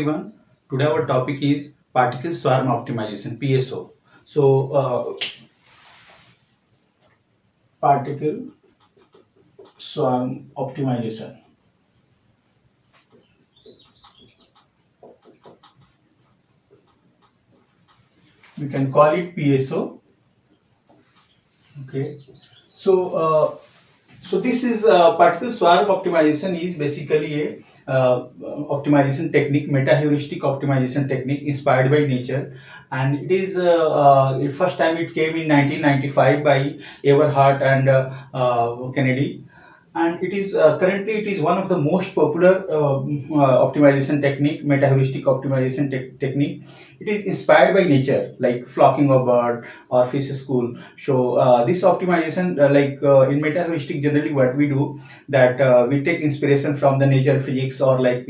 Everyone, today our topic is particle swarm optimization (PSO). Particle swarm optimization. We can call it PSO. Okay. So, this is particle swarm optimization is basically a optimization technique, meta-heuristic optimization technique inspired by nature, and it is first time it came in 1995 by Everhart and Kennedy, and it is currently it is one of the most popular optimization technique, meta-heuristic optimization technique. It is inspired by nature, like flocking of bird or fish school. So this optimization, in meta-heuristic, generally what we do that we take inspiration from the nature physics, or like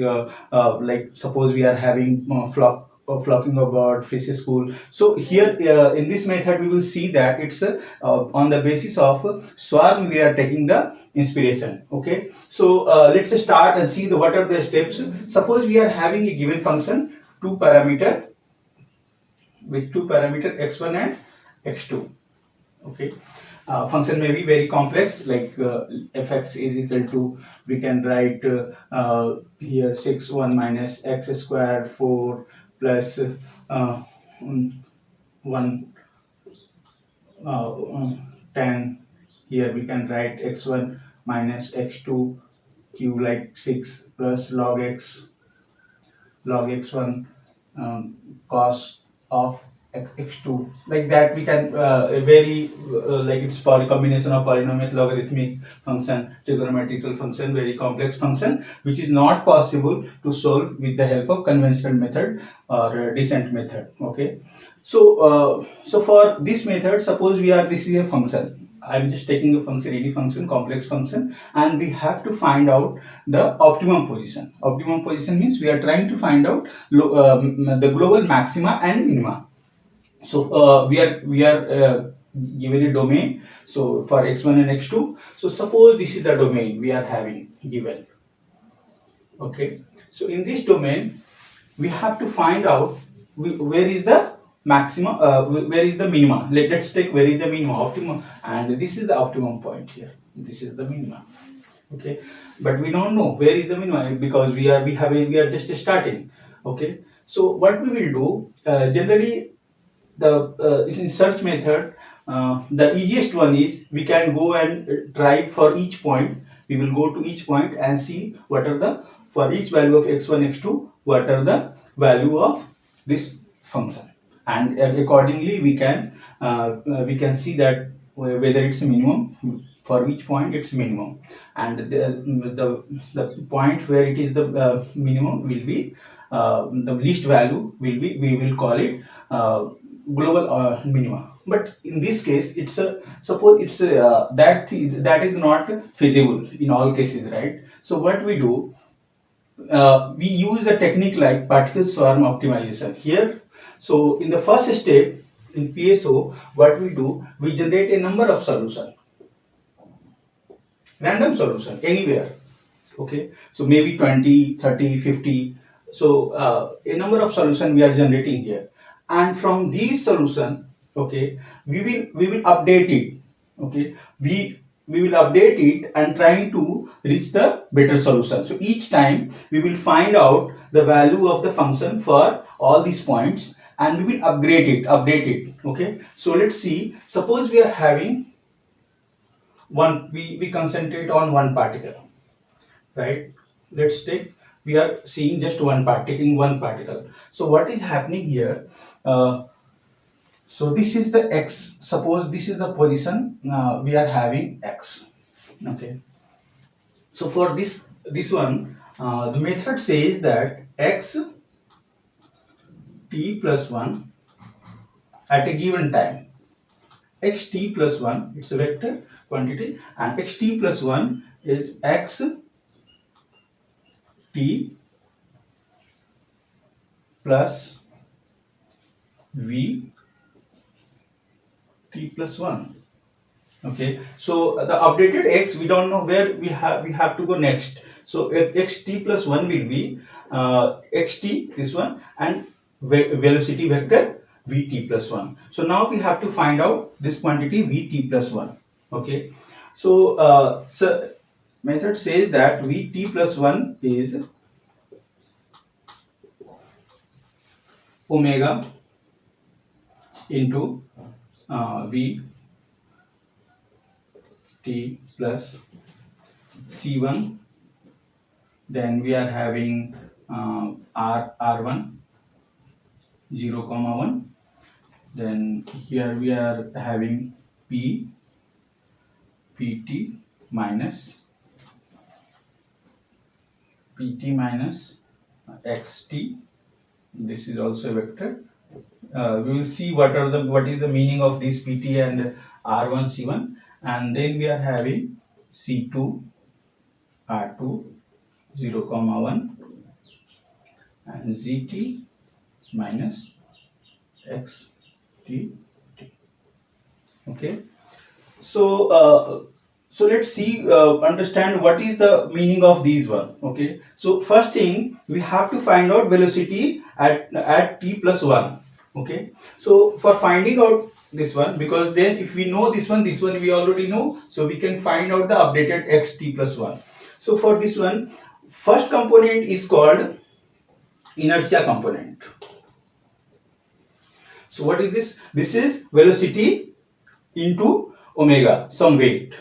suppose we are having flocking of bird, fish school. So here in this method we will see that it's on the basis of swarm we are taking the inspiration. Okay, so let's start and see what are the steps. Suppose we are having a given function, two parameter with two parameter x1 and x2. Okay, function may be very complex, like fx is equal to, we can write here 6 1 minus x square 4 plus 1 10. Here we can write x1 minus x2 cube, like 6 plus log x1 cos of x2, like that. We can a very like it's combination of polynomial, logarithmic function, trigonometrical function, very complex function which is not possible to solve with the help of conventional method or descent method. Okay, so for this method, suppose this is a function. I'm just taking a function, any function, complex function, and we have to find out the optimum position. Optimum position means we are trying to find out the global maxima and minima. So we are given a domain. So for x1 and x2. So suppose this is the domain we are having given. Okay. So in this domain, we have to find out where is the maximum, where is the minima. Let's take where is the minimum, optimum, and this is the optimum point here. This is the minima. Okay, but we don't know where is the minimum because we are just starting. Okay, so what we will do, generally the in search method, the easiest one is we can go and try for each point. We will go to each point and see what are the, for each value of x1 x2, what are the value of this function, and accordingly we can see that whether it's a minimum. For each point it's minimum, and the point where it is the minimum will be the least value will be, we will call it global minima. But in this case, it's a, suppose it's a, that is not feasible in all cases, right? So what we do, we use a technique like particle swarm optimization here. So in the first step in PSO, what we do, we generate a number of solution, random solution anywhere. Okay, so maybe 20, 30, 50. So a number of solution we are generating here, and from these solution, okay, we will update it. Okay, we will update it and trying to reach the better solution. So each time we will find out the value of the function for all these points, and we will update it. Okay, so let's see, suppose we are having one, we concentrate on one particle, right? Let's take, we are seeing just one part, taking one particle. So what is happening here, so this is the x, suppose this is the position we are having x. Okay, so for this one, the method says that x t plus 1 at a given time, x t plus 1, it's a vector quantity, and x t plus 1 is x t plus v t plus 1. Okay, so the updated x, we don't know where we have to go next. So if x t plus 1 will be xt, this one, and velocity vector vt plus 1. So now we have to find out this quantity vt plus 1. Okay, so method says that vt plus 1 is omega into v t plus c1. Then we are having r1 0 comma 1. Then here we are having pt minus xt. This is also a vector. We will see what is the meaning of this pt and r1 c1, and then we are having c2 r2 0 comma 1 and zt minus xt. Okay, so let's see, understand what is the meaning of these one. Okay, so first thing we have to find out velocity at t plus 1. Okay, so for finding out this one, because then if we know this one we already know, so we can find out the updated xt plus 1. So for this one, first component is called inertia component. So what is this? This is velocity into omega, some weight.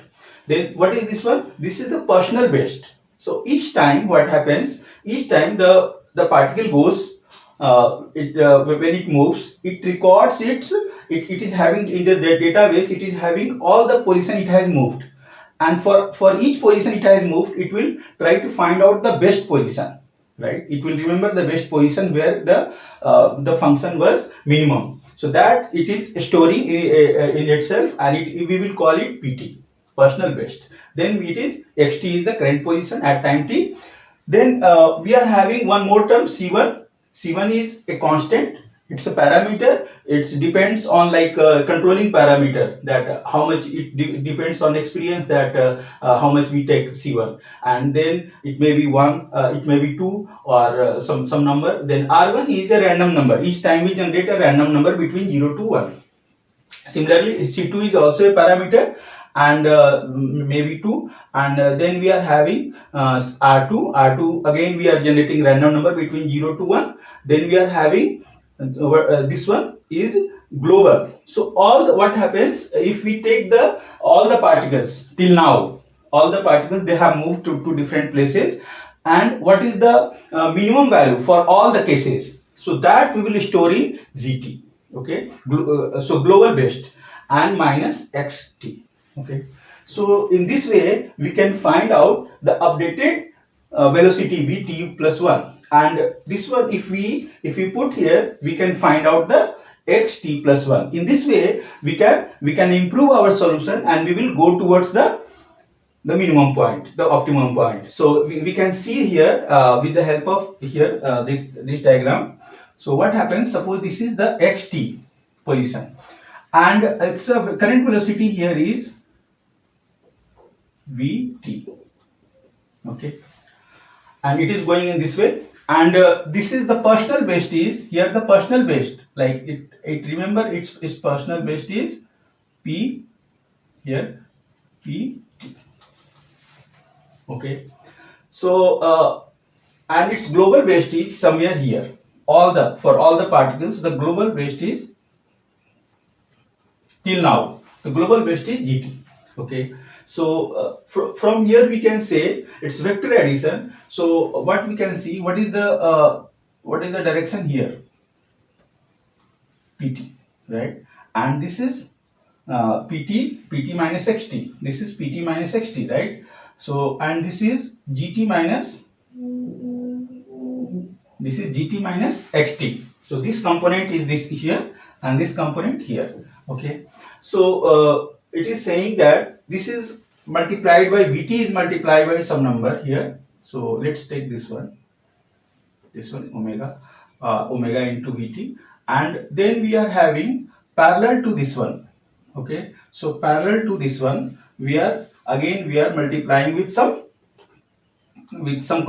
Then what is this one? This is the personal best. So each time what happens? Each time the particle goes, when it moves, it records it is having in the database. It is having all the position it has moved, and for each position it has moved, it will try to find out the best position. Right? It will remember the best position where the function was minimum. So that it is storing in itself, and we will call it PT, personal best. Then it is xt is the current position at time t. Then we are having one more term c1. C1 is a constant. It's a parameter. It depends on controlling parameter, that how much it depends on experience, that how much we take C1, and then it may be 1, it may be 2, or some number. Then R1 is a random number. Each time we generate a random number between 0 to 1. Similarly, C2 is also a parameter, and maybe 2, and then we are having R2 again we are generating random number between 0 to 1. Then we are having this one is global. So what happens if we take all the particles till now, all the particles they have moved to different places, and what is the minimum value for all the cases, so that we will store in zt. Okay, so global best and minus xt. Okay, so in this way we can find out the updated velocity vt plus 1, and this one if we put here, we can find out the xt plus 1. In this way we can improve our solution, and we will go towards the minimum point, the optimum point. So we can see here with the help of here this diagram. So what happens, suppose this is the xt position, and its current velocity here is vt. Okay, and it is going in this way, and this is the personal best is here, the personal best, like it remember its personal best is p here p. Okay, so and its global best is somewhere here. For all the particles, the global best is till now, the global best is gt. Okay, so from here we can say it's vector addition. So what we can see, what is the direction here, pt, right? And this is pt minus xt. This is pt minus xt, right? So and this is gt minus xt. So this component is this here, and this component here. Okay, so it is saying that this is multiplied by vt is multiplied by some number here. So let's take this one omega into vt, and then we are having parallel to this one. Okay, so parallel to this one we are multiplying with some with some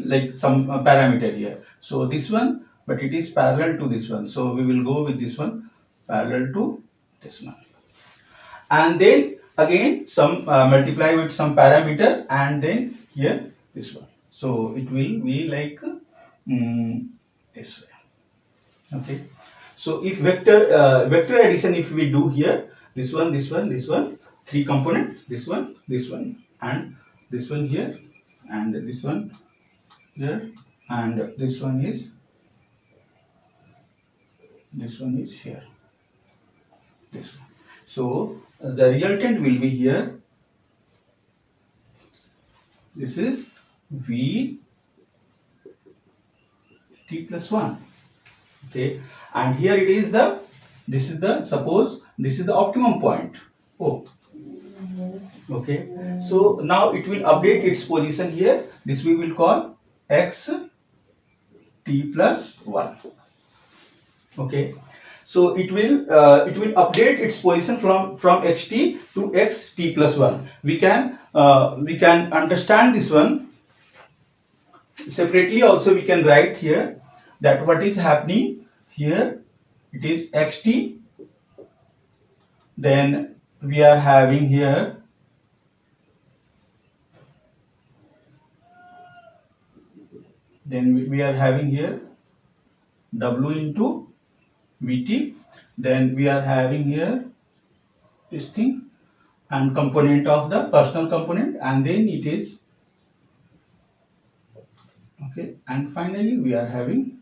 like some parameter here. So this one, but it is parallel to this one. So we will go with this one, parallel to this one. And then again some multiply with some parameter, and then here this one. So it will be like this way. Okay. So if vector addition, if we do here, this one, this one, this one, three component, this one, and this one here, and this one here, and this one is here, this one. So the resultant will be here. This is v t plus 1. Okay, and here it is the, this is the, suppose this is the optimum point. Oh, okay. So now it will update its position here. This we will call x t plus 1. Okay. So it will update its position from xt to x t plus 1. We can understand this one separately. Also we can write here that what is happening here. It is xt, then we are having here w into vt, then we are having here this thing and component of the personal component, and then it is okay, and finally we are having,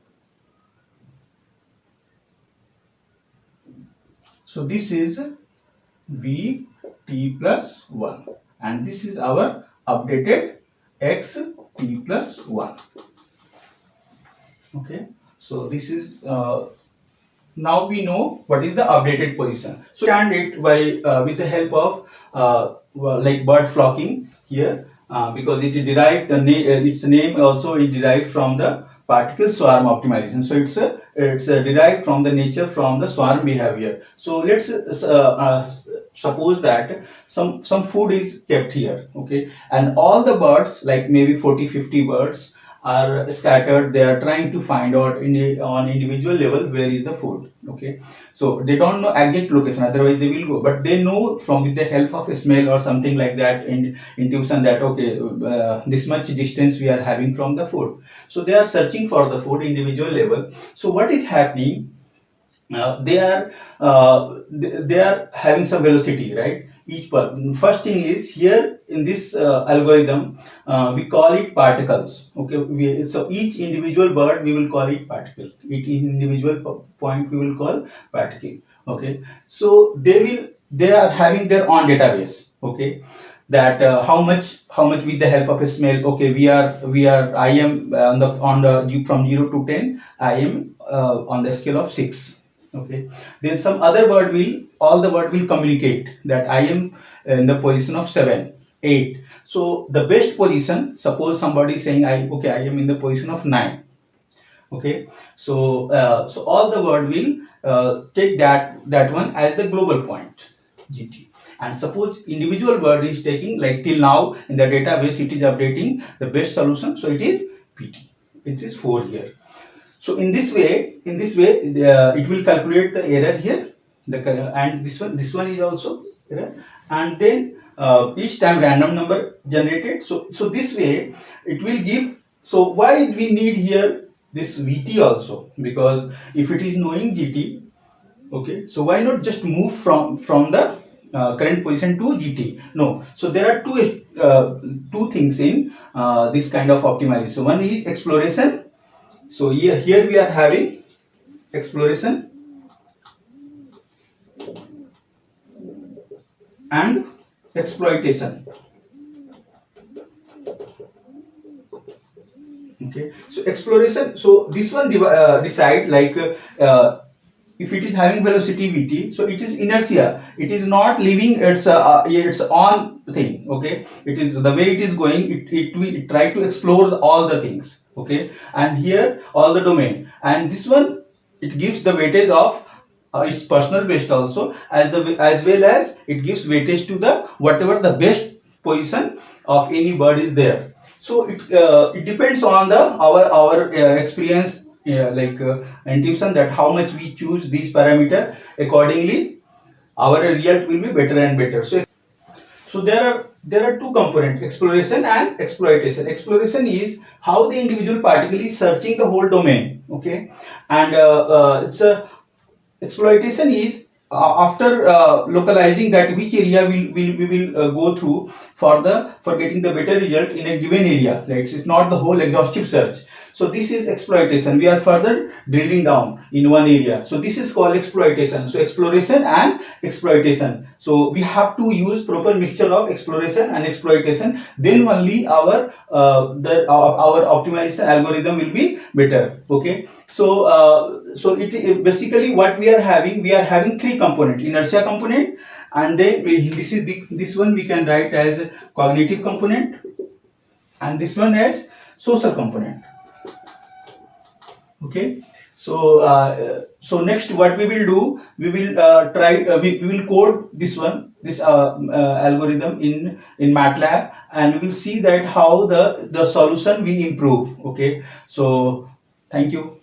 so this is v t plus 1, and this is our updated x t plus 1. Okay, so this is now we know what is the updated position. So and it by with the help of like bird flocking here, because it derived the its name also is derived from the particle swarm optimization. So it's derived from the nature, from the swarm behavior. So let's suppose that some food is kept here, okay, and all the birds, like maybe 40-50 birds are scattered. They are trying to find out on individual level where is the food. Okay, so they don't know exact location, otherwise they will go, but they know from with the help of a smell or something like that, in intuition that okay, this much distance we are having from the food. So they are searching for the food individual level. So what is happening, they are having some velocity, right? Each part. First thing is here in this algorithm, we call it particles. Okay, so each individual bird we will call it particle. Each individual point we will call particle. Okay, so they are having their own database. Okay, that how much with the help of a smell. Okay, we are I am on the from 0 to 10. I am on the scale of 6. Okay, then some other bird will, all the bird will communicate that I am in the position of 7, 8. So the best position, suppose somebody is saying I am in the position of 9. Okay, so so all the bird will take that one as the global point, gt. And suppose individual bird is taking, like till now in the database it is updating the best solution, so it is pt, which is 4 here. So in this way it will calculate the error here, and this one is also error, and then each time random number generated. So this way it will give. So why we need here this vt also, because if it is knowing gt, okay, so why not just move from the current position to gt? No. So there are two things in this kind of optimization. So one is exploration. So here we are having exploration and exploitation. Okay, so exploration. So this one decide like if it is having velocity vt, so it is inertia. It is not leaving its own thing. Okay, it is the way it is going. It will try to explore all the things. Okay, and here all the domain, and this one it gives the weightage of its personal best also, as well as it gives weightage to the whatever the best position of any bird is there. So it depends on the our experience, intuition, that how much we choose these parameter, accordingly our result will be better and better. So there are two components, exploration and exploitation. Exploration is how the individual particle is searching the whole domain, okay, and it's a exploitation is after localizing that which area we will go through for getting the better result in a given area. Like it's not the whole exhaustive search. So this is exploitation. We are further drilling down in one area. So this is called exploitation. So exploration and exploitation. So we have to use proper mixture of exploration and exploitation. Then only our optimization algorithm will be better. Okay. So it basically what we are having three component: inertia component, and then this one we can write as a cognitive component, and this one as social component. Okay. So next what we will do, we will we will code this algorithm in MATLAB, and we will see that how the solution we improve. Okay. So thank you.